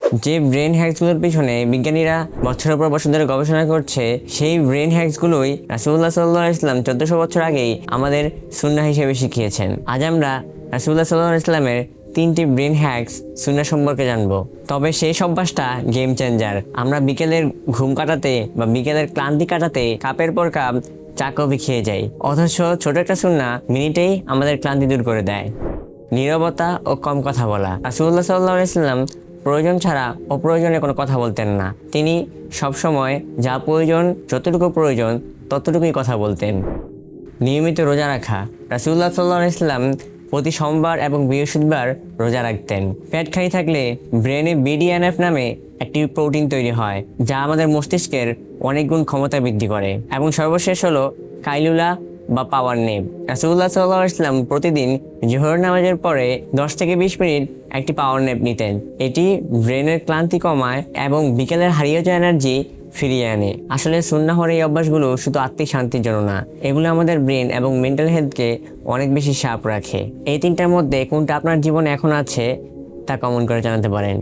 যে ব্রেন হ্যাকসগুলোর পিছনে বিজ্ঞানীরা বছরের পর বছর ধরে গবেষণা করছে, সেই ব্রেন হ্যাকসগুলোই রাসূলুল্লাহ সাল্লাল্লাহু আলাইহি ওয়াসাল্লাম 1400 বছর আগেই আমাদের সুন্নাহ হিসেবে শিখিয়েছেন। আজ আমরা রাসূলুল্লাহ সাল্লাল্লাহু আলাইহি ওয়াসাল্লামের 3টি ব্রেন হ্যাকস সুন্নাহ সম্পর্কে জানবো। তবে সেই অভ্যাসটা গেম চেঞ্জার। আমরা বিকেলের ঘুম কাটাতে বা বিকেলের ক্লান্তি কাটাতে কাপের পর কাপ চা কফি খেয়ে যাই, অথচ ছোট একটা সুন্নাহ মিনিটেই আমাদের ক্লান্তি দূর করে দেয়। নীরবতা ও কম কথা বলা। রাসূলুল্লাহ সাল্লাল্লাহু আলাইহি ওয়াসাল্লাম প্রয়োজন ছাড়া অপ্রয়োজনে কোনো কথা বলতেন না। তিনি সবসময় যা প্রয়োজন, যতটুকু প্রয়োজন ততটুকুই কথা বলতেন। নিয়মিত রোজা রাখা। রাসূলুল্লাহ সাল্লাল্লাহু আলাইহি ওয়াসাল্লাম প্রতি সোমবার এবং বৃহস্পতিবার রোজা রাখতেন। পেট খালি থাকলে ব্রেনে BDNF নামে একটি প্রোটিন তৈরি হয়, যা আমাদের মস্তিষ্কের অনেক গুণ ক্ষমতা বৃদ্ধি করে। এবং সর্বশেষ হলো কাইলুলা বা পাওয়ার নেপ। রাসূলুল্লাহ সাল্লাল্লাহু আলাইহি ওয়াসাল্লাম প্রতিদিন জোহর নামাজের পরে 10 থেকে 20 মিনিট একটি পাওয়ার নেপ নিতেন। এটি ব্রেনের ক্লান্তি কমায় এবং বিকেলের হারিয়ে যাওয়া এনার্জি ফিরিয়ে আনে। আসলে সুন্নাহর এই অভ্যাসগুলো শুধু আত্মিক শান্তির জন্য না, এগুলো আমাদের ব্রেন এবং মেন্টাল হেলথকে অনেক বেশি শার্প রাখে। এই তিনটার মধ্যে কোনটা আপনার জীবনে এখন আছে তা কমেন্ট করে জানাতে পারেন।